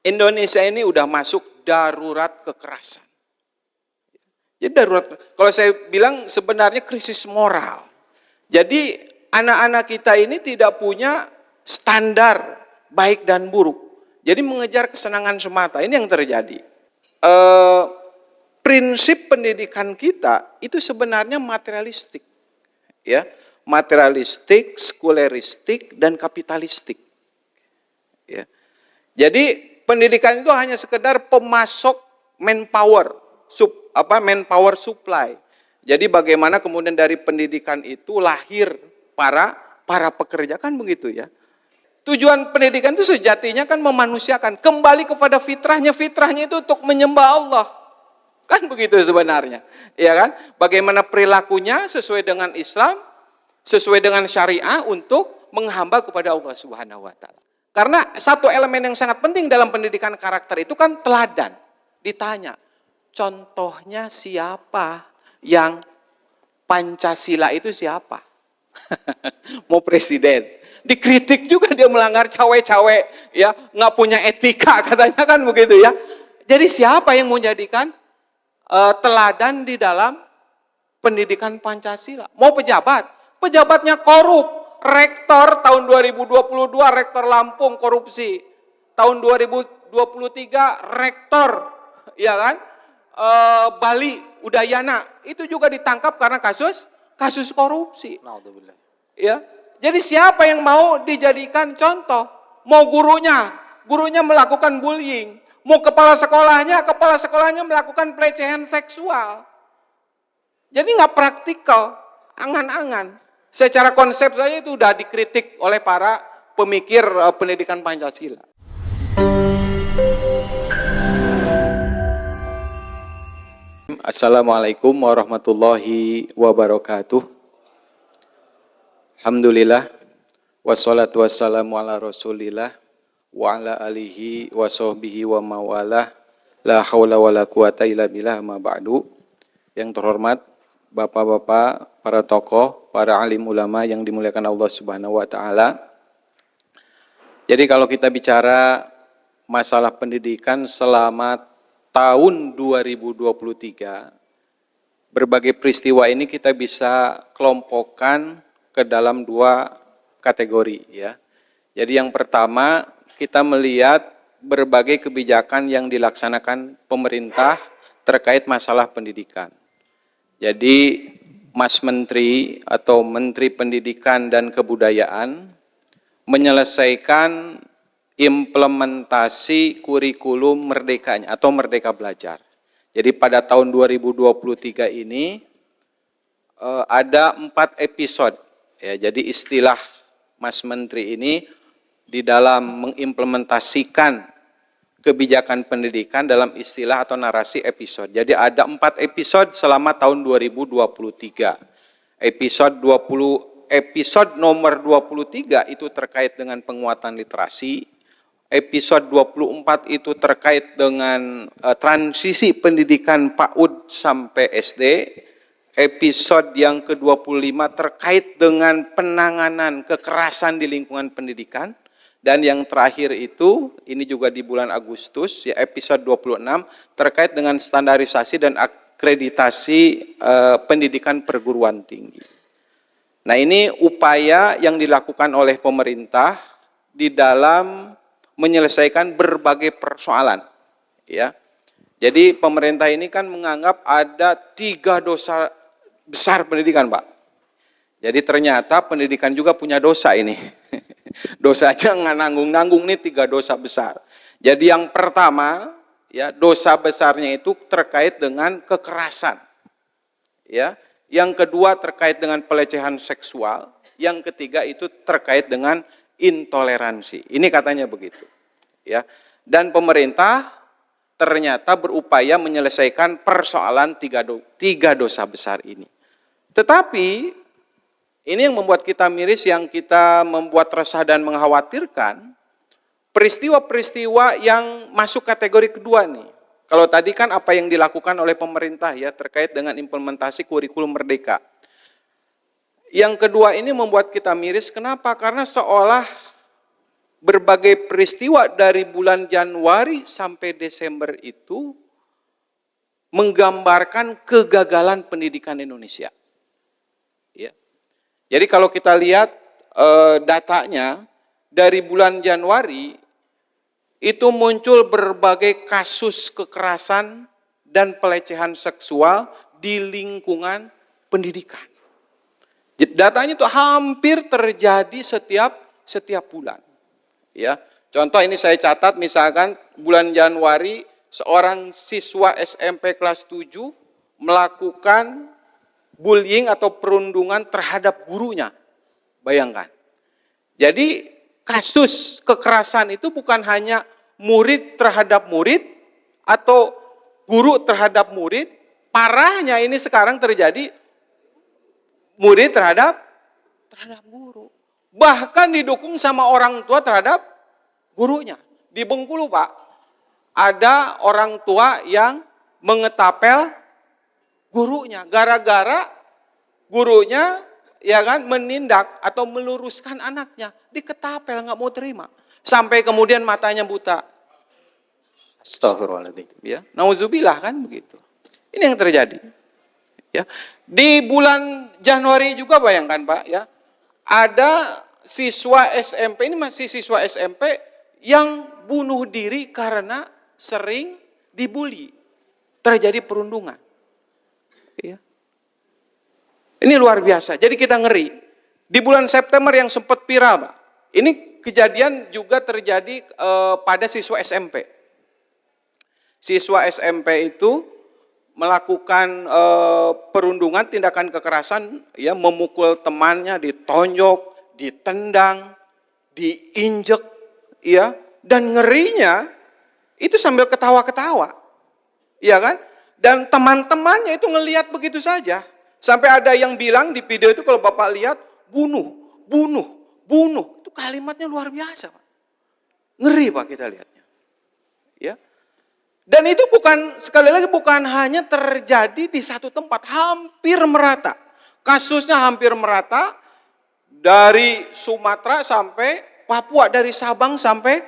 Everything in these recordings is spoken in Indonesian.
Indonesia ini udah masuk darurat kekerasan. Jadi darurat, kalau saya bilang sebenarnya krisis moral. Jadi anak-anak kita ini tidak punya standar baik dan buruk. Jadi mengejar kesenangan semata, ini yang terjadi. Prinsip pendidikan kita itu sebenarnya materialistik. Ya, materialistik, sekuleristik, dan kapitalistik. Ya. Jadi pendidikan itu hanya sekedar pemasok manpower, manpower supply. Jadi bagaimana kemudian dari pendidikan itu lahir para pekerja, kan begitu ya. Tujuan pendidikan itu sejatinya kan memanusiakan, kembali kepada fitrahnya itu untuk menyembah Allah. Kan begitu sebenarnya. Ya kan? Bagaimana perilakunya sesuai dengan Islam, sesuai dengan syariah untuk menghamba kepada Allah Subhanahu wa taala. Karena satu elemen yang sangat penting dalam pendidikan karakter itu kan teladan. Ditanya, contohnya siapa yang Pancasila itu siapa? Mau presiden. Dikritik juga dia melanggar cawe-cawe, ya, nggak punya etika katanya, kan begitu ya. Jadi siapa yang mau jadikan teladan di dalam pendidikan Pancasila? Mau pejabat? Pejabatnya korup. Rektor tahun 2022 rektor Lampung korupsi. Tahun 2023 rektor, ya kan? Bali Udayana itu juga ditangkap karena kasus korupsi. Ya. Jadi siapa yang mau dijadikan contoh? Mau gurunya melakukan bullying. Mau kepala sekolahnya melakukan pelecehan seksual. Jadi nggak praktikal, angan-angan. Secara konsep saja itu sudah dikritik oleh para pemikir pendidikan Pancasila. Assalamualaikum warahmatullahi wabarakatuh. Alhamdulillah, wassalatu wassalamu ala rasulillah, wa ala alihi wa sahbihi wa mawalah, la hawla wa la quwata illa billah, ma ba'du. Yang terhormat Bapak-bapak, para tokoh, para alim ulama yang dimuliakan Allah Subhanahu wa taala. Jadi kalau kita bicara masalah pendidikan selama tahun 2023, berbagai peristiwa ini kita bisa kelompokkan ke dalam dua kategori ya. Jadi yang pertama, kita melihat berbagai kebijakan yang dilaksanakan pemerintah terkait masalah pendidikan. Jadi Mas Menteri atau Menteri Pendidikan dan Kebudayaan menyelesaikan implementasi kurikulum merdekanya atau Merdeka Belajar. Jadi pada tahun 2023 ini ada 4 episode. Ya, jadi istilah Mas Menteri ini di dalam mengimplementasikan kebijakan pendidikan dalam istilah atau narasi episode. Jadi ada 4 episode selama tahun 2023. Episode nomor 23 itu terkait dengan penguatan literasi. Episode 24 itu terkait dengan transisi pendidikan PAUD sampai SD. Episode yang ke-25 terkait dengan penanganan kekerasan di lingkungan pendidikan. Dan yang terakhir itu, ini juga di bulan Agustus, ya episode 26, terkait dengan standarisasi dan akreditasi pendidikan perguruan tinggi. Nah ini upaya yang dilakukan oleh pemerintah di dalam menyelesaikan berbagai persoalan. Ya. Jadi pemerintah ini kan menganggap ada 3 dosa besar pendidikan, Pak. Jadi ternyata pendidikan juga punya dosa ini. Dosanya nggak nanggung-nanggung nih 3 dosa besar. Jadi yang pertama, ya dosa besarnya itu terkait dengan kekerasan. Ya, yang kedua terkait dengan pelecehan seksual, yang ketiga itu terkait dengan intoleransi. Ini katanya begitu. Ya, dan pemerintah ternyata berupaya menyelesaikan persoalan 3 dosa besar ini. Tetapi ini yang membuat kita miris, yang kita membuat resah dan mengkhawatirkan, peristiwa-peristiwa yang masuk kategori kedua nih. Kalau tadi kan apa yang dilakukan oleh pemerintah ya terkait dengan implementasi kurikulum merdeka. Yang kedua ini membuat kita miris, kenapa? Karena seolah berbagai peristiwa dari bulan Januari sampai Desember itu menggambarkan kegagalan pendidikan Indonesia. Ya. Jadi kalau kita lihat datanya, dari bulan Januari itu muncul berbagai kasus kekerasan dan pelecehan seksual di lingkungan pendidikan. Datanya itu hampir terjadi setiap bulan. Ya, contoh ini saya catat, misalkan bulan Januari seorang siswa SMP kelas 7 melakukan bullying atau perundungan terhadap gurunya. Bayangkan. Jadi kasus kekerasan itu bukan hanya murid terhadap murid atau guru terhadap murid. Parahnya ini sekarang terjadi murid terhadap guru. Bahkan didukung sama orang tua terhadap gurunya. Di Bengkulu, Pak, ada orang tua yang mengetapel gurunya gara-gara gurunya ya kan menindak atau meluruskan anaknya, diketapel, nggak mau terima. Sampai kemudian matanya buta. Astagfirullahaladzim. Ya, nauzubillah kan begitu. Ini yang terjadi. Ya. Di bulan Januari juga bayangkan, Pak, ya. Ada siswa SMP, ini masih siswa SMP yang bunuh diri karena sering dibully. Terjadi perundungan. Ya. Ini luar biasa. Jadi kita ngeri. Di bulan September yang sempat viral, Pak. Ini kejadian juga terjadi pada siswa SMP. Siswa SMP itu melakukan perundungan, tindakan kekerasan, ya, memukul temannya, ditonjok, ditendang, diinjek, ya, dan ngerinya itu sambil ketawa-ketawa, ya kan? Dan teman-temannya itu ngelihat begitu saja, sampai ada yang bilang di video itu kalau Bapak lihat, bunuh, bunuh, bunuh, itu kalimatnya luar biasa, Pak. Ngeri, Pak, kita lihatnya, ya. Dan itu bukan, sekali lagi bukan hanya terjadi di satu tempat, hampir merata. Kasusnya hampir merata dari Sumatera sampai Papua, dari Sabang sampai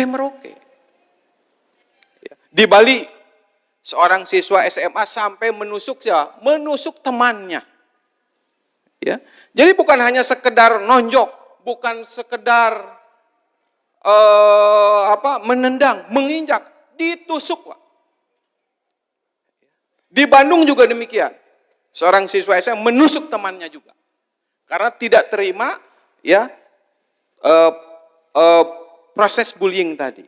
Merauke. Di Bali, seorang siswa SMA sampai menusuk temannya. Ya. Jadi bukan hanya sekedar nonjok, bukan sekedar menendang, menginjak, ditusuk, Pak. Di Bandung juga demikian. Seorang siswa SMA menusuk temannya juga. Karena tidak terima ya proses bullying tadi.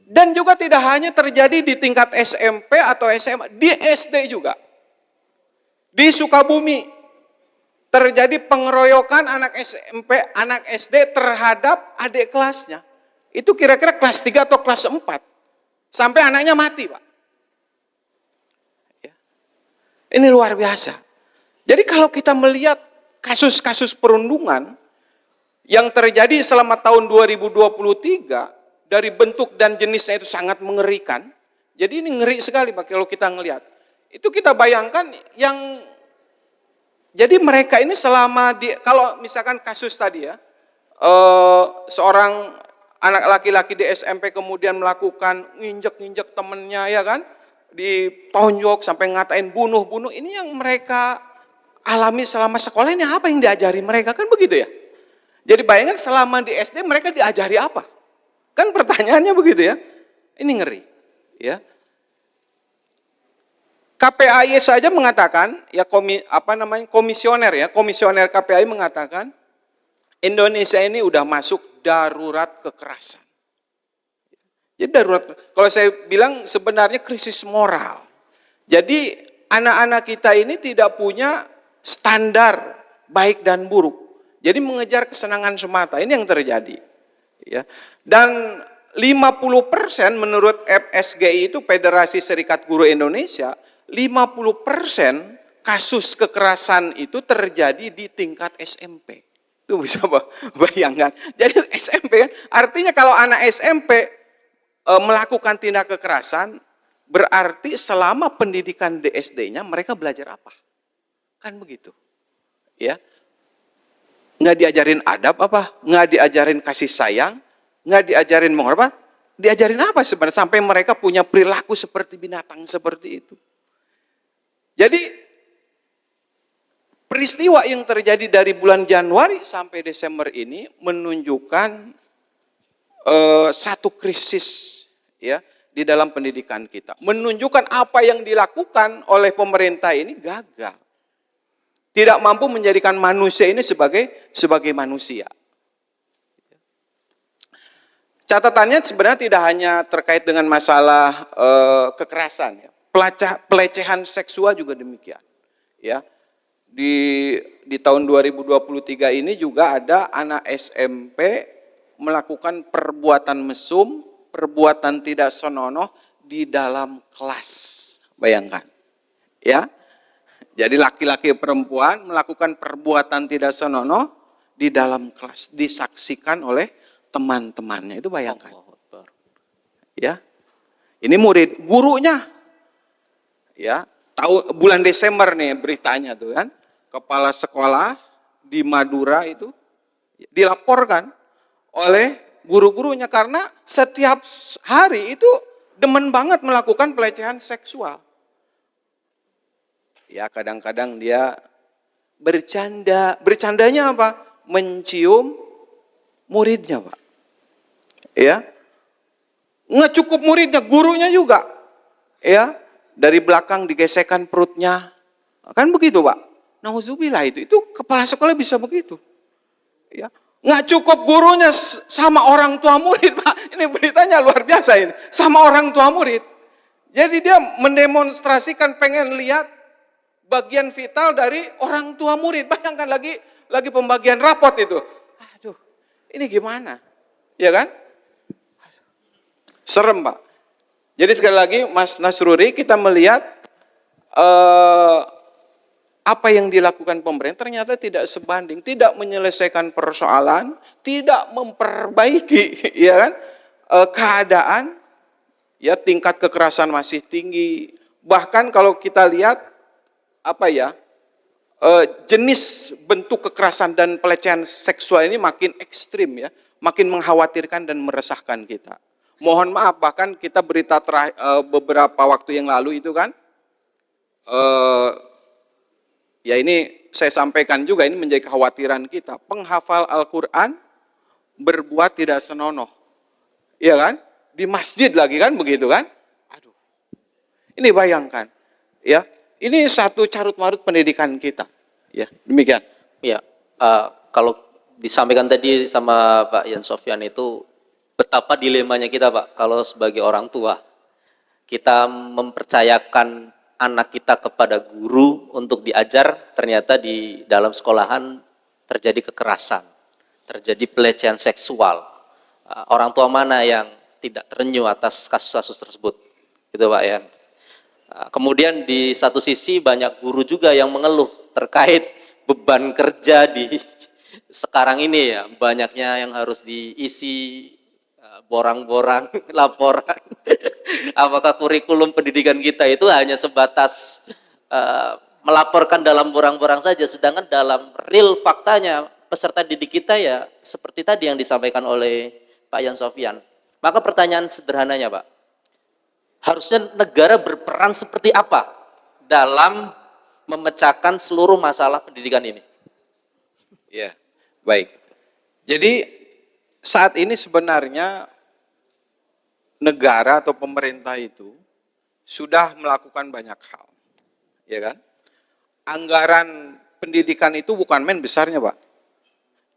Dan juga tidak hanya terjadi di tingkat SMP atau SMA, di SD juga. Di Sukabumi terjadi pengeroyokan anak SMP, anak SD terhadap adik kelasnya. Itu kira-kira kelas 3 atau kelas 4. Sampai anaknya mati, Pak. Ya. Ini luar biasa. Jadi kalau kita melihat kasus-kasus perundungan yang terjadi selama tahun 2023, dari bentuk dan jenisnya itu sangat mengerikan. Jadi ini ngeri sekali, Pak, kalau kita ngelihat. Itu kita bayangkan yang, jadi mereka ini selama kalau misalkan kasus tadi ya, seorang anak laki-laki di SMP kemudian melakukan nginjek-nginjek temennya, ya kan, ditonjok sampai ngatain bunuh-bunuh. Ini yang mereka alami selama sekolah, ini apa yang diajari mereka, kan begitu ya. Jadi bayangkan selama di SD mereka diajari apa? Kan pertanyaannya begitu ya. Ini ngeri, ya. KPAI saja mengatakan, ya komisioner KPAI mengatakan Indonesia ini udah masuk darurat kekerasan. Jadi darurat, kalau saya bilang sebenarnya krisis moral. Jadi anak-anak kita ini tidak punya standar baik dan buruk. Jadi mengejar kesenangan semata, ini yang terjadi. Ya. Dan 50% menurut FSGI itu Federasi Serikat Guru Indonesia, 50% kasus kekerasan itu terjadi di tingkat SMP. Itu bisa bayangkan. Jadi SMP kan, artinya kalau anak SMP melakukan tindak kekerasan, berarti selama pendidikan di SD-nya mereka belajar apa? Kan begitu. Ya. Nggak diajarin adab apa? Nggak diajarin kasih sayang? Nggak diajarin menghormat? Diajarin apa sebenarnya sampai mereka punya perilaku seperti binatang seperti itu? Jadi peristiwa yang terjadi dari bulan Januari sampai Desember ini menunjukkan satu krisis ya di dalam pendidikan kita. Menunjukkan apa yang dilakukan oleh pemerintah ini gagal. Tidak mampu menjadikan manusia ini sebagai manusia. Catatannya sebenarnya tidak hanya terkait dengan masalah kekerasan, ya. Pelecehan seksual juga demikian. Ya, di tahun 2023 ini juga ada anak SMP melakukan perbuatan mesum, perbuatan tidak senonoh di dalam kelas. Bayangkan, ya. Jadi laki-laki perempuan melakukan perbuatan tidak senonoh di dalam kelas, disaksikan oleh teman-temannya. Itu bayangkan. Ya. Ini murid, gurunya. Ya, bulan Desember nih beritanya tuh kan. Kepala sekolah di Madura itu dilaporkan oleh guru-gurunya karena setiap hari itu demen banget melakukan pelecehan seksual. Ya, kadang-kadang dia bercanda. Bercandanya apa? Mencium muridnya, Pak. Ya. Nggak cukup muridnya, gurunya juga. Ya, dari belakang digesekkan perutnya. Kan begitu, Pak. Nauzubillah itu kepala sekolah bisa begitu. Ya. Nggak cukup gurunya sama orang tua murid, Pak. Ini beritanya luar biasa ini. Sama orang tua murid. Jadi dia mendemonstrasikan pengen lihat bagian vital dari orang tua murid. Bayangkan lagi pembagian rapot itu. Aduh, ini gimana? Ya kan? Serem, Pak. Jadi sekali lagi Mas Nasruri, kita melihat apa yang dilakukan pemerintah ternyata tidak sebanding, tidak menyelesaikan persoalan, tidak memperbaiki ya kan? Keadaan, ya tingkat kekerasan masih tinggi. Bahkan kalau kita lihat jenis bentuk kekerasan dan pelecehan seksual ini makin ekstrim ya, makin mengkhawatirkan dan meresahkan kita. Mohon maaf, bahkan kita berita beberapa waktu yang lalu itu kan, ya ini saya sampaikan juga, ini menjadi kekhawatiran kita. Penghafal Al-Quran berbuat tidak senonoh, ya kan? Di masjid lagi kan, begitu kan? Aduh, ini bayangkan, ya. Ini satu carut-marut pendidikan kita. Ya, demikian. Ya, kalau disampaikan tadi sama Pak Yan Sofyan itu betapa dilemanya kita, Pak, kalau sebagai orang tua kita mempercayakan anak kita kepada guru untuk diajar, ternyata di dalam sekolahan terjadi kekerasan, terjadi pelecehan seksual. Orang tua mana yang tidak terenyuh atas kasus-kasus tersebut? Gitu, Pak Yan. Kemudian di satu sisi banyak guru juga yang mengeluh terkait beban kerja di sekarang ini ya, banyaknya yang harus diisi, borang-borang laporan. Apakah kurikulum pendidikan kita itu hanya sebatas melaporkan dalam borang-borang saja, sedangkan dalam real faktanya peserta didik kita ya seperti tadi yang disampaikan oleh Pak Yan Sofyan. Maka pertanyaan sederhananya, Pak, harusnya negara berperan seperti apa dalam memecahkan seluruh masalah pendidikan ini? Ya, baik. Jadi saat ini sebenarnya negara atau pemerintah itu sudah melakukan banyak hal, ya kan? Anggaran pendidikan itu bukan main besarnya, Pak.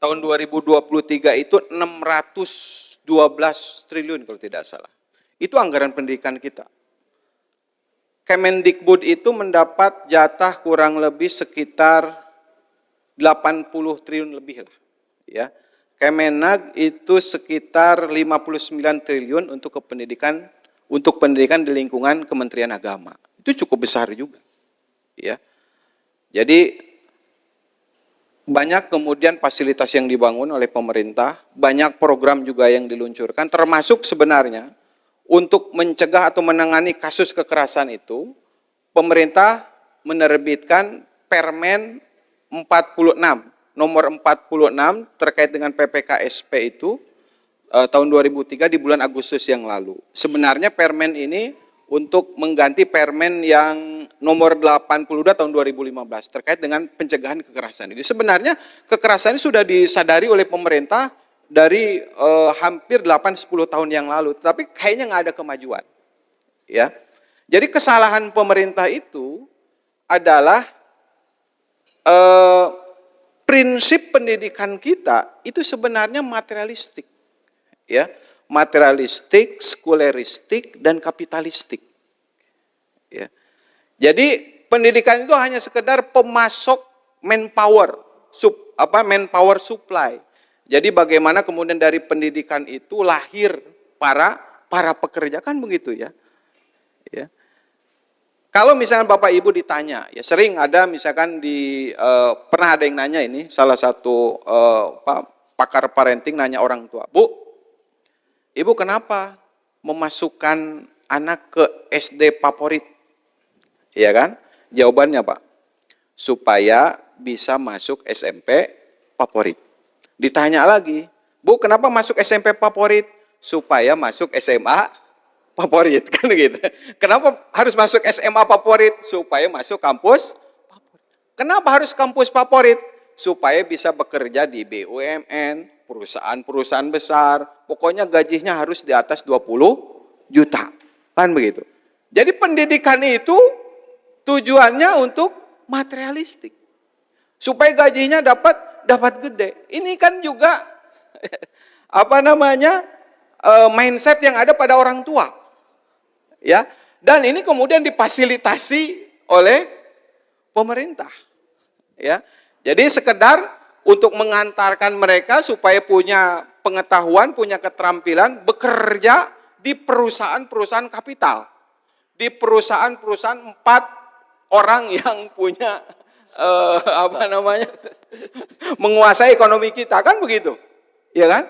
Tahun 2023 itu 612 triliun kalau tidak salah. Itu anggaran pendidikan kita. Kemendikbud itu mendapat jatah kurang lebih sekitar 80 triliun lebih lah, ya. Kemenag itu sekitar 59 triliun untuk pendidikan di lingkungan Kementerian Agama. Itu cukup besar juga, ya. Jadi banyak kemudian fasilitas yang dibangun oleh pemerintah, banyak program juga yang diluncurkan, termasuk sebenarnya untuk mencegah atau menangani kasus kekerasan itu, pemerintah menerbitkan Permen 46 nomor 46 terkait dengan PPKSP itu tahun 2003 di bulan Agustus yang lalu. Sebenarnya permen ini untuk mengganti permen yang nomor 82 tahun 2015 terkait dengan pencegahan kekerasan. Sebenarnya kekerasan ini sudah disadari oleh pemerintah dari hampir 8-10 tahun yang lalu, tapi kayaknya nggak ada kemajuan. Ya, jadi kesalahan pemerintah itu adalah prinsip pendidikan kita itu sebenarnya materialistik, ya, materialistik, sekuleristik, dan kapitalistik. Ya. Jadi pendidikan itu hanya sekedar pemasok manpower, manpower supply. Jadi bagaimana kemudian dari pendidikan itu lahir para pekerja, kan begitu ya. Ya. Kalau misalnya Bapak Ibu ditanya, ya sering ada misalkan pernah ada yang nanya ini, salah satu pakar parenting nanya orang tua, Bu, Ibu kenapa memasukkan anak ke SD favorit? Iya kan? Jawabannya Pak, supaya bisa masuk SMP favorit. Ditanya lagi, Bu kenapa masuk SMP favorit? Supaya masuk SMA favorit, kan gitu. Kenapa harus masuk SMA favorit? Supaya masuk kampus favorit. Kenapa harus kampus favorit? Supaya bisa bekerja di BUMN, perusahaan-perusahaan besar. Pokoknya gajinya harus di atas 20 juta. Kan begitu. Jadi pendidikan itu tujuannya untuk materialistik. Supaya gajinya dapat gede. Ini kan juga mindset yang ada pada orang tua. Ya, dan ini kemudian difasilitasi oleh pemerintah. Ya, jadi sekedar untuk mengantarkan mereka supaya punya pengetahuan, punya keterampilan, bekerja di perusahaan-perusahaan kapital, di perusahaan-perusahaan 4 orang yang punya menguasai ekonomi kita, kan begitu, ya kan?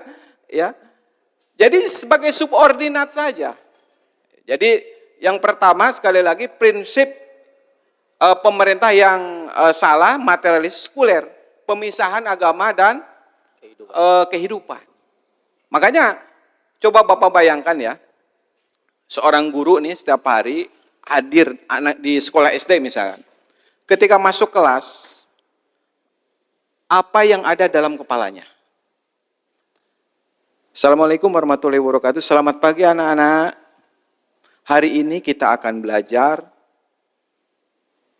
Ya, jadi sebagai subordinat saja. Jadi yang pertama sekali lagi prinsip pemerintah yang salah, materialis sekuler, pemisahan agama dan kehidupan. Makanya coba Bapak bayangkan ya, seorang guru nih setiap hari hadir anak di sekolah SD misalkan. Ketika masuk kelas, apa yang ada dalam kepalanya? Assalamualaikum warahmatullahi wabarakatuh. Selamat pagi anak-anak. Hari ini kita akan belajar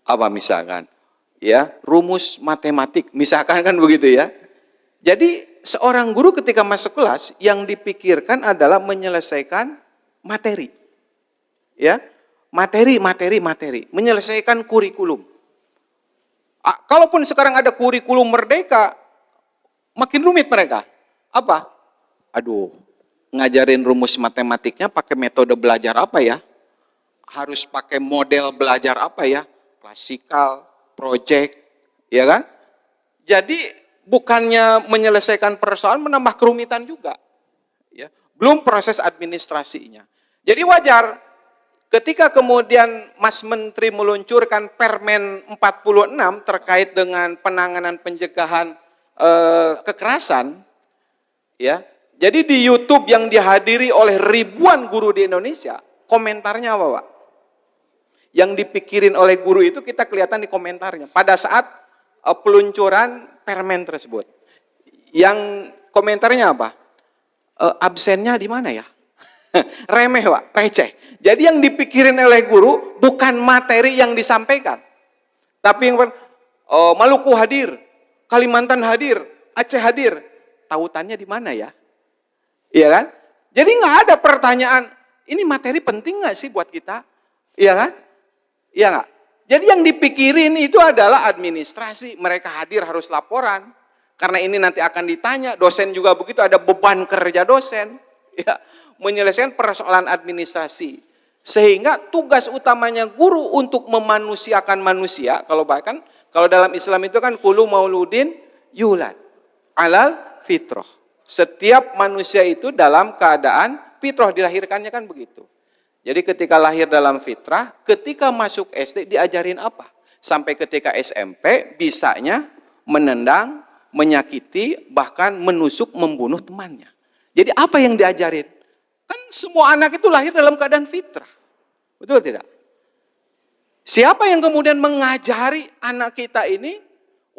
apa misalkan, ya, rumus matematik, misalkan, kan begitu ya. Jadi seorang guru ketika masuk kelas yang dipikirkan adalah menyelesaikan materi. Ya, materi, menyelesaikan kurikulum. Kalaupun sekarang ada kurikulum merdeka, makin rumit mereka. Apa? Aduh, ngajarin rumus matematiknya pakai metode belajar apa ya? Harus pakai model belajar apa ya? Klasikal, project, ya kan? Jadi bukannya menyelesaikan persoalan, menambah kerumitan juga. Ya, belum proses administrasinya. Jadi wajar ketika kemudian Mas Menteri meluncurkan Permen 46 terkait dengan penanganan pencegahan kekerasan, ya. Jadi di YouTube yang dihadiri oleh ribuan guru di Indonesia, komentarnya apa, Pak? Yang dipikirin oleh guru itu kita kelihatan di komentarnya pada saat peluncuran permen tersebut. Yang komentarnya apa? Absennya di mana ya? Remeh, Pak, receh. Jadi yang dipikirin oleh guru bukan materi yang disampaikan. Tapi yang Maluku hadir, Kalimantan hadir, Aceh hadir. Tautannya di mana ya? Iya kan? Jadi nggak ada pertanyaan, ini materi penting nggak sih buat kita? Iya kan? Iya nggak? Jadi yang dipikirin itu adalah administrasi, mereka hadir harus laporan. Karena ini nanti akan ditanya, dosen juga begitu, ada beban kerja dosen. Ya, menyelesaikan persoalan administrasi. Sehingga tugas utamanya guru untuk memanusiakan manusia, kalau dalam Islam itu kan kullu mauludin yulad alal fitrah. Setiap manusia itu dalam keadaan fitrah, dilahirkannya kan begitu. Jadi ketika lahir dalam fitrah, ketika masuk SD diajarin apa? Sampai ketika SMP bisanya menendang, menyakiti, bahkan menusuk, membunuh temannya. Jadi apa yang diajarin? Kan semua anak itu lahir dalam keadaan fitrah. Betul tidak? Siapa yang kemudian mengajari anak kita ini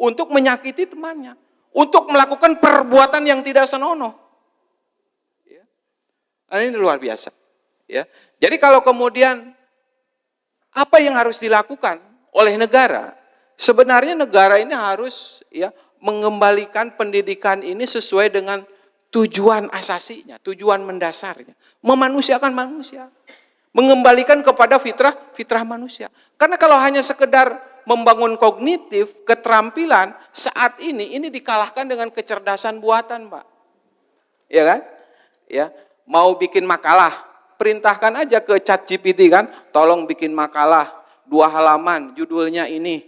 untuk menyakiti temannya? Untuk melakukan perbuatan yang tidak senonoh? Ya. Nah, ini luar biasa. Ya. Jadi kalau kemudian apa yang harus dilakukan oleh negara? Sebenarnya negara ini harus ya mengembalikan pendidikan ini sesuai dengan tujuan asasinya, tujuan mendasarnya. Memanusiakan manusia. Mengembalikan kepada fitrah manusia. Karena kalau hanya sekedar membangun kognitif, keterampilan, saat ini dikalahkan dengan kecerdasan buatan, Pak. Ya kan? Ya, mau bikin makalah, perintahkan aja ke ChatGPT kan, tolong bikin makalah 2 halaman, judulnya ini,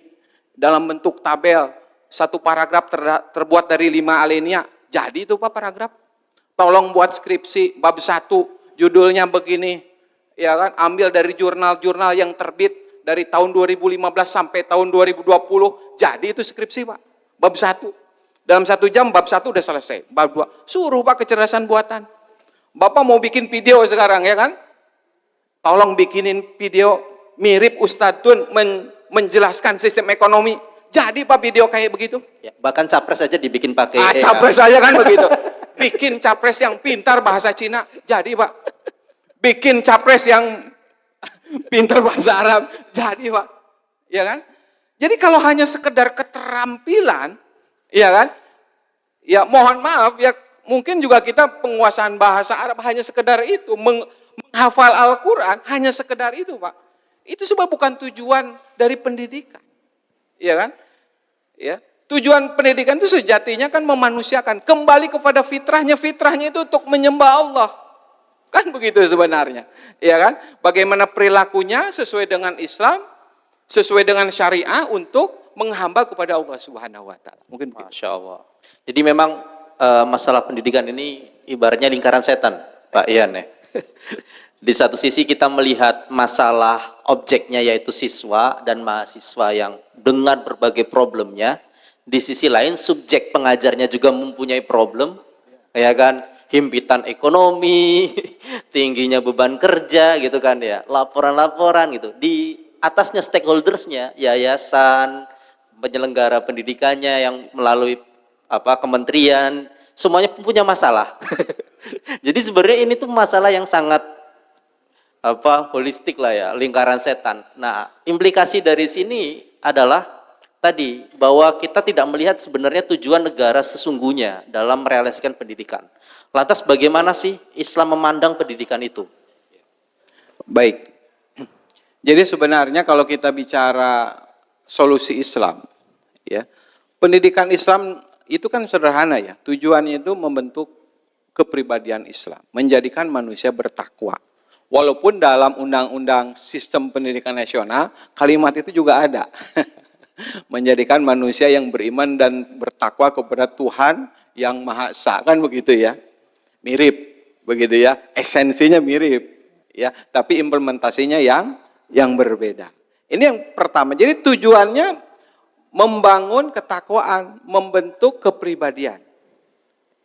dalam bentuk tabel, 1 paragraf terbuat dari 5 alinea, jadi itu Pak paragraf. Tolong buat skripsi bab 1, judulnya begini, ya kan, ambil dari jurnal-jurnal yang terbit dari tahun 2015 sampai tahun 2020, jadi itu skripsi Pak, bab 1. Dalam 1 jam bab 1 udah selesai, bab 2, suruh Pak kecerdasan buatan. Bapak mau bikin video sekarang ya kan? Tolong bikinin video mirip Ustadz Tun menjelaskan sistem ekonomi. Jadi Pak video kayak begitu. Ya, bahkan capres saja dibikin pakai capres aja kan begitu. Bikin capres yang pintar bahasa Cina. Jadi Pak. Bikin capres yang pintar bahasa Arab. Jadi Pak. Ya kan? Jadi kalau hanya sekedar keterampilan, ya kan? Ya mohon maaf ya, mungkin juga kita penguasaan bahasa Arab hanya sekedar itu, menghafal Al-Quran hanya sekedar itu Pak. Itu sebab bukan tujuan dari pendidikan. Ya kan? Ya. Tujuan pendidikan itu sejatinya kan memanusiakan, kembali kepada fitrahnya itu untuk menyembah Allah. Kan begitu sebenarnya. Ya kan? Bagaimana perilakunya sesuai dengan Islam, sesuai dengan syariah untuk menghamba kepada Allah Subhanahu wa taala. Mungkin begitu. Masya Allah. Jadi memang masalah pendidikan ini ibaratnya lingkaran setan, Pak Ian ya. Di satu sisi kita melihat masalah objeknya yaitu siswa dan mahasiswa yang dengan berbagai problemnya. Di sisi lain subjek pengajarnya juga mempunyai problem, ya kan? Himpitan ekonomi, tingginya beban kerja gitu kan ya, laporan-laporan gitu. Di atasnya stakeholdersnya, yayasan, penyelenggara pendidikannya yang melalui kementerian, semuanya punya masalah. Jadi sebenarnya ini tuh masalah yang sangat holistik lah ya, lingkaran setan. Nah, implikasi dari sini adalah tadi bahwa kita tidak melihat sebenarnya tujuan negara sesungguhnya dalam merealisasikan pendidikan. Lantas bagaimana sih Islam memandang pendidikan itu? Baik. Jadi sebenarnya kalau kita bicara solusi Islam, ya, pendidikan Islam itu kan sederhana ya. Tujuannya itu membentuk kepribadian Islam, menjadikan manusia bertakwa. Walaupun dalam undang-undang sistem pendidikan nasional, kalimat itu juga ada. Menjadikan manusia yang beriman dan bertakwa kepada Tuhan yang Maha Esa, kan begitu ya. Mirip, begitu ya. Esensinya mirip, ya. Tapi implementasinya yang berbeda. Ini yang pertama. Jadi tujuannya membangun ketakwaan, membentuk kepribadian.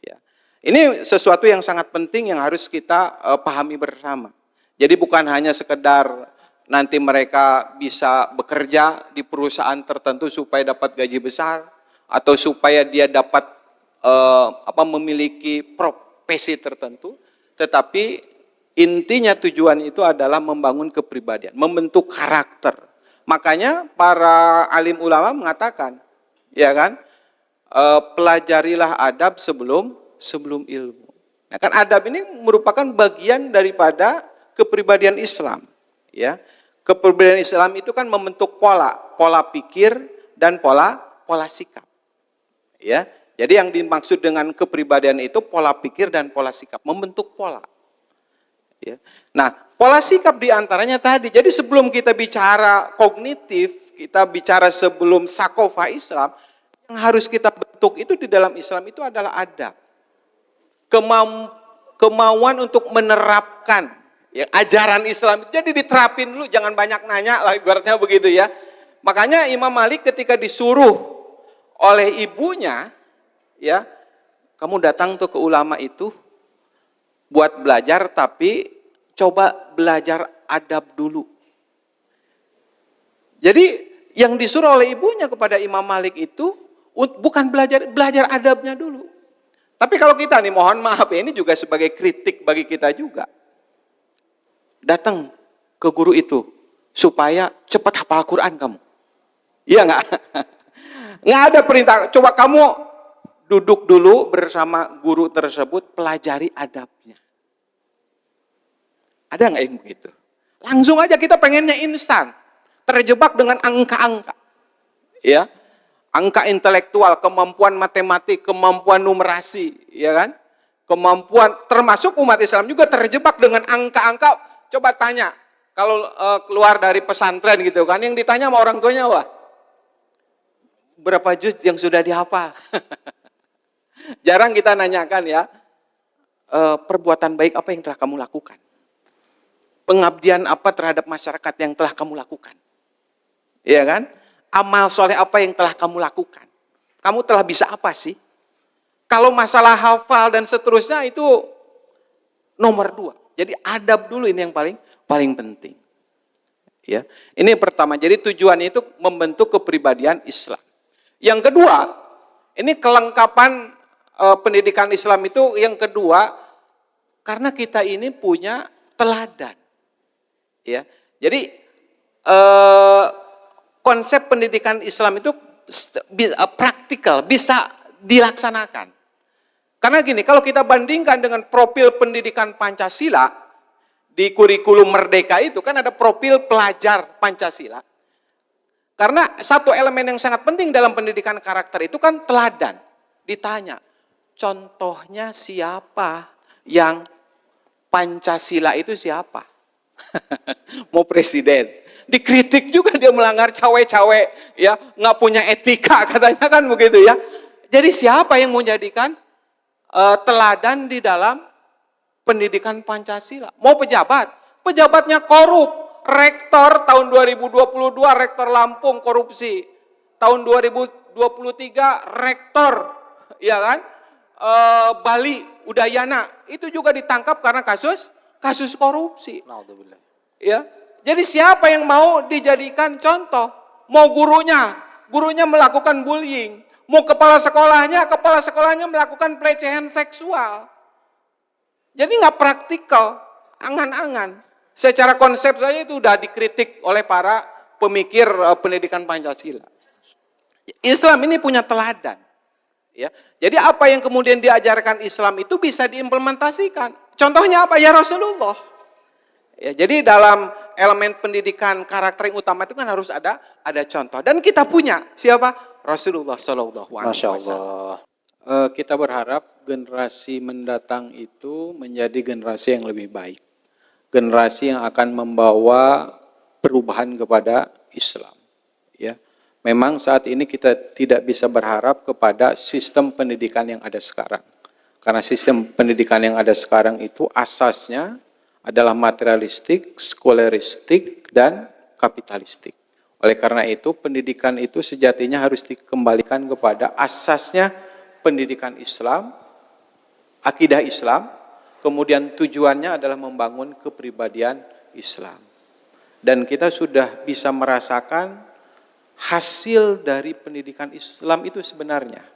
Ya. Ini sesuatu yang sangat penting yang harus kita pahami bersama. Jadi bukan hanya sekedar nanti mereka bisa bekerja di perusahaan tertentu supaya dapat gaji besar atau supaya dia dapat memiliki profesi tertentu, tetapi intinya tujuan itu adalah membangun kepribadian, membentuk karakter. Makanya para alim ulama mengatakan, ya kan, pelajarilah adab sebelum ilmu. Nah kan adab ini merupakan bagian daripada kepribadian Islam, ya. Kepribadian Islam itu kan membentuk pola pikir dan pola sikap. Ya. Jadi yang dimaksud dengan kepribadian itu pola pikir dan pola sikap, membentuk pola. Ya. Nah, pola sikap diantaranya tadi. Jadi sebelum kita bicara kognitif, kita bicara sebelum sakofah Islam, yang harus kita bentuk itu di dalam Islam itu adalah adab. Kemauan untuk menerapkan ya, ajaran Islam itu jadi diterapin dulu, jangan banyak nanya lah ibaratnya begitu ya. Makanya Imam Malik ketika disuruh oleh ibunya ya, kamu datang tuh ke ulama itu buat belajar, tapi coba belajar adab dulu. Jadi yang disuruh oleh ibunya kepada Imam Malik itu bukan belajar adabnya dulu. Tapi kalau kita nih, mohon maaf ya, ini juga sebagai kritik bagi kita juga. Datang ke guru itu supaya cepat hafal Quran kamu. Iya nggak? Nggak ada perintah. Coba kamu duduk dulu bersama guru tersebut, pelajari adabnya. Ada nggak yang begitu? Langsung aja kita pengennya instan. Terjebak dengan angka-angka. Ya. Angka intelektual, kemampuan matematik, kemampuan numerasi, ya kan? Kemampuan, termasuk umat Islam juga terjebak dengan angka-angka. Coba tanya, kalau keluar dari pesantren gitu kan, yang ditanya sama orang tuanya wah, berapa juz yang sudah dihafal? Jarang kita nanyakan ya, perbuatan baik apa yang telah kamu lakukan? Pengabdian apa terhadap masyarakat yang telah kamu lakukan? Iya kan? Amal soleh apa yang telah kamu lakukan? Kamu telah bisa apa sih? Kalau masalah hafal dan seterusnya itu nomor 2. Jadi adab dulu ini yang paling penting. Ya, ini pertama. Jadi tujuannya itu membentuk kepribadian Islam. Yang kedua, ini kelengkapan pendidikan Islam itu yang kedua, karena kita ini punya teladan. Ya, jadi konsep pendidikan Islam itu praktikal, bisa dilaksanakan. Karena gini, kalau kita bandingkan dengan profil pendidikan Pancasila, di kurikulum Merdeka itu kan ada profil pelajar Pancasila. Karena satu elemen yang sangat penting dalam pendidikan karakter itu kan teladan. Ditanya, contohnya siapa yang Pancasila itu siapa? Mau presiden. Dikritik juga dia melanggar cawe-cawe, ya, nggak punya etika katanya kan begitu ya. Jadi siapa yang mau jadikan teladan di dalam pendidikan Pancasila? Mau pejabat? Pejabatnya korup. Rektor tahun 2022 rektor Lampung korupsi. Tahun 2023 rektor, ya kan? Bali Udayana itu juga ditangkap karena kasus korupsi. Ya. Jadi siapa yang mau dijadikan contoh? Mau gurunya melakukan bullying. Mau kepala sekolahnya melakukan pelecehan seksual. Jadi nggak praktikal, angan-angan. Secara konsep saja itu sudah dikritik oleh para pemikir pendidikan Pancasila. Islam ini punya teladan. Ya. Jadi apa yang kemudian diajarkan Islam itu bisa diimplementasikan. Contohnya apa? Ya Rasulullah. Ya, jadi dalam elemen pendidikan karakter yang utama itu kan harus ada contoh. Dan kita punya siapa? Rasulullah Shallallahu Alaihi Wasallam. Kita berharap generasi mendatang itu menjadi generasi yang lebih baik. Generasi yang akan membawa perubahan kepada Islam. Ya, memang saat ini kita tidak bisa berharap kepada sistem pendidikan yang ada sekarang. Karena sistem pendidikan yang ada sekarang itu asasnya adalah materialistik, skolaristik, dan kapitalistik. Oleh karena itu, pendidikan itu sejatinya harus dikembalikan kepada asasnya pendidikan Islam, akidah Islam, kemudian tujuannya adalah membangun kepribadian Islam. Dan kita sudah bisa merasakan hasil dari pendidikan Islam itu sebenarnya.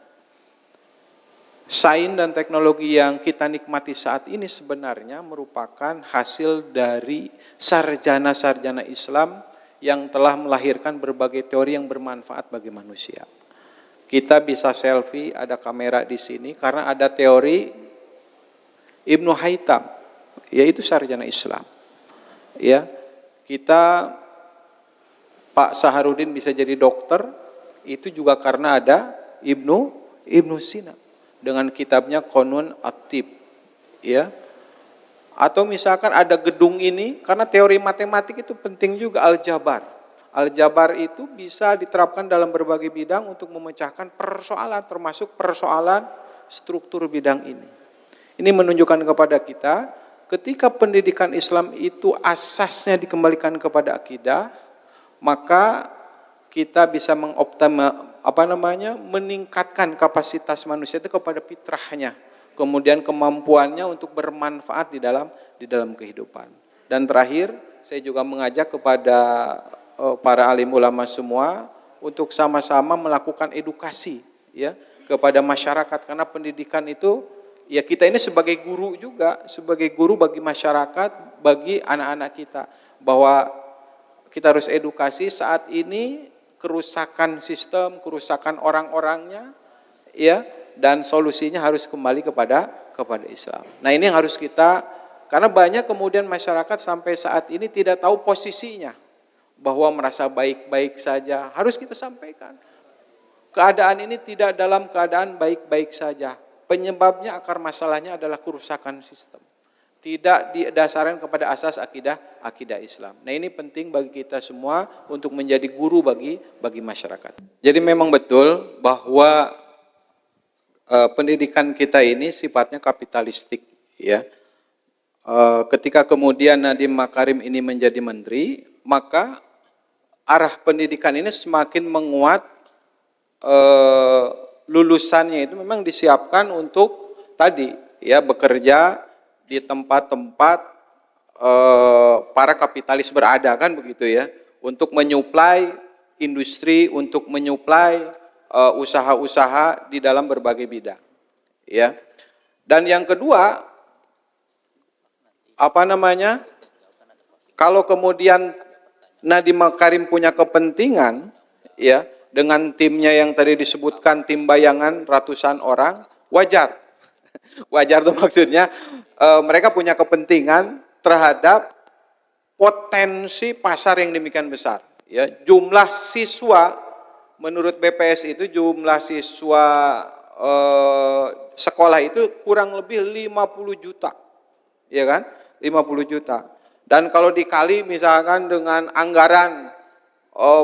Sains dan teknologi yang kita nikmati saat ini sebenarnya merupakan hasil dari sarjana-sarjana Islam yang telah melahirkan berbagai teori yang bermanfaat bagi manusia. Kita bisa selfie, ada kamera di sini, karena ada teori Ibnu Haytham, yaitu sarjana Islam. Ya, kita Pak Saharudin bisa jadi dokter, itu juga karena ada Ibnu Sina. Dengan kitabnya Qanun At-Tib, ya. Atau misalkan ada gedung ini, karena teori matematik itu penting juga, aljabar. Aljabar itu bisa diterapkan dalam berbagai bidang untuk memecahkan persoalan, termasuk persoalan struktur bidang ini. Ini menunjukkan kepada kita, ketika pendidikan Islam itu asasnya dikembalikan kepada akidah, maka kita bisa meningkatkan kapasitas manusia itu kepada fitrahnya, kemudian kemampuannya untuk bermanfaat di dalam kehidupan. Dan terakhir, saya juga mengajak kepada para alim ulama semua untuk sama-sama melakukan edukasi ya kepada masyarakat, karena pendidikan itu ya kita ini sebagai guru juga, sebagai guru bagi masyarakat, bagi anak-anak kita, bahwa kita harus edukasi saat ini kerusakan sistem, kerusakan orang-orangnya ya, dan solusinya harus kembali kepada Islam. Nah, ini yang harus kita, karena banyak kemudian masyarakat sampai saat ini tidak tahu posisinya, bahwa merasa baik-baik saja. Harus kita sampaikan, keadaan ini tidak dalam keadaan baik-baik saja. Penyebabnya, akar masalahnya adalah kerusakan sistem, tidak didasarkan kepada asas akidah Islam. Nah, ini penting bagi kita semua untuk menjadi guru bagi masyarakat. Jadi memang betul bahwa pendidikan kita ini sifatnya kapitalistik ya. Ketika kemudian Nadiem Makarim ini menjadi menteri, maka arah pendidikan ini semakin menguat. Lulusannya itu memang disiapkan untuk tadi ya, bekerja di tempat-tempat para kapitalis berada, kan begitu ya, untuk menyuplai industri, untuk menyuplai usaha-usaha di dalam berbagai bidang ya. Dan yang kedua, kalau kemudian Nadiem Makarim punya kepentingan ya, dengan timnya yang tadi disebutkan, tim bayangan ratusan orang, wajar. Wajar tuh maksudnya mereka punya kepentingan terhadap potensi pasar yang demikian besar. Ya, jumlah siswa menurut BPS itu, jumlah siswa sekolah itu kurang lebih 50 juta. Ya kan? 50 juta. Dan kalau dikali misalkan dengan anggaran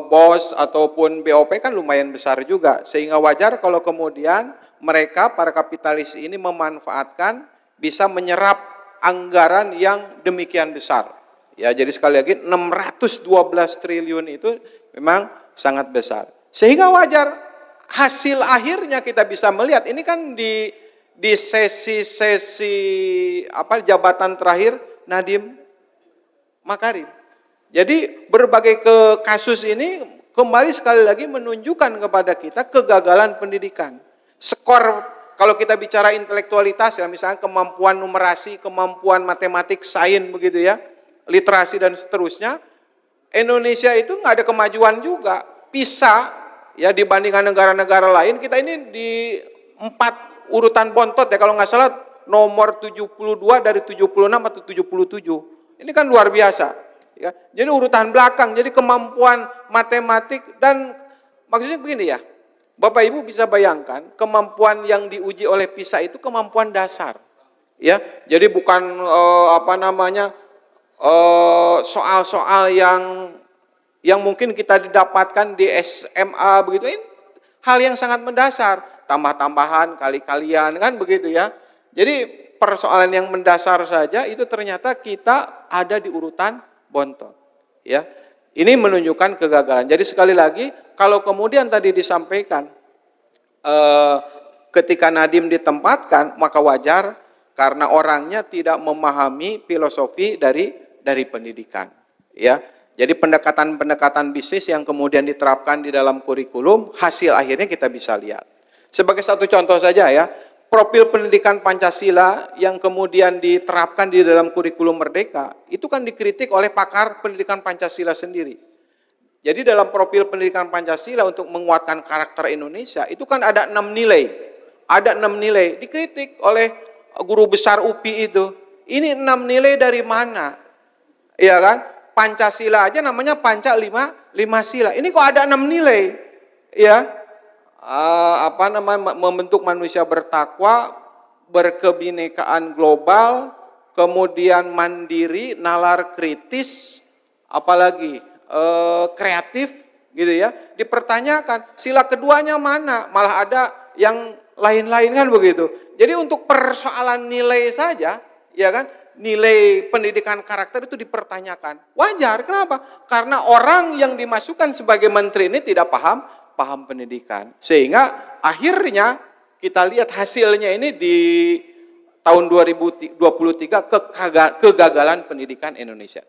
BOS ataupun BOP kan lumayan besar juga, sehingga wajar kalau kemudian mereka, para kapitalis ini memanfaatkan, bisa menyerap anggaran yang demikian besar ya. Jadi sekali lagi 612 triliun itu memang sangat besar, sehingga wajar hasil akhirnya kita bisa melihat ini kan di sesi jabatan terakhir Nadiem Makarim. Jadi berbagai kasus ini kembali sekali lagi menunjukkan kepada kita kegagalan pendidikan. Skor, kalau kita bicara intelektualitas ya, misalnya kemampuan numerasi, kemampuan matematik, sains begitu ya, literasi dan seterusnya, Indonesia itu nggak ada kemajuan juga. PISA ya, dibandingkan negara-negara lain, kita ini di 4 urutan bontot ya, kalau nggak salah nomor 72 dari 76 atau 77. Ini kan luar biasa. Ya, jadi urutan belakang, jadi kemampuan matematik, dan maksudnya begini ya, Bapak Ibu bisa bayangkan kemampuan yang diuji oleh PISA itu kemampuan dasar, ya. Jadi bukan soal-soal yang mungkin kita didapatkan di SMA begitu, ini hal yang sangat mendasar, tambah-tambahan, kali-kalian kan begitu ya. Jadi persoalan yang mendasar saja itu ternyata kita ada di urutan bontot ya. Ini menunjukkan kegagalan. Jadi sekali lagi, kalau kemudian tadi disampaikan ketika Nadiem ditempatkan, maka wajar karena orangnya tidak memahami filosofi dari pendidikan ya. Jadi pendekatan-pendekatan bisnis yang kemudian diterapkan di dalam kurikulum, hasil akhirnya kita bisa lihat. Sebagai satu contoh saja ya, profil pendidikan Pancasila yang kemudian diterapkan di dalam kurikulum Merdeka, itu kan dikritik oleh pakar pendidikan Pancasila sendiri. Jadi dalam profil pendidikan Pancasila untuk menguatkan karakter Indonesia, itu kan ada 6 nilai. Ada 6 nilai, dikritik oleh guru besar UPI itu. Ini 6 nilai dari mana? Iya kan? Pancasila aja namanya Panca 5 sila. Ini kok ada 6 nilai? Ya. Membentuk manusia bertakwa, berkebinekaan global, kemudian mandiri, nalar kritis, apalagi kreatif gitu ya. Dipertanyakan, sila keduanya mana? Malah ada yang lain-lain kan begitu. Jadi untuk persoalan nilai saja, ya kan, nilai pendidikan karakter itu dipertanyakan. Wajar, kenapa? Karena orang yang dimasukkan sebagai menteri ini tidak paham paham pendidikan. Sehingga akhirnya kita lihat hasilnya ini di tahun 2023 kegagalan pendidikan Indonesia.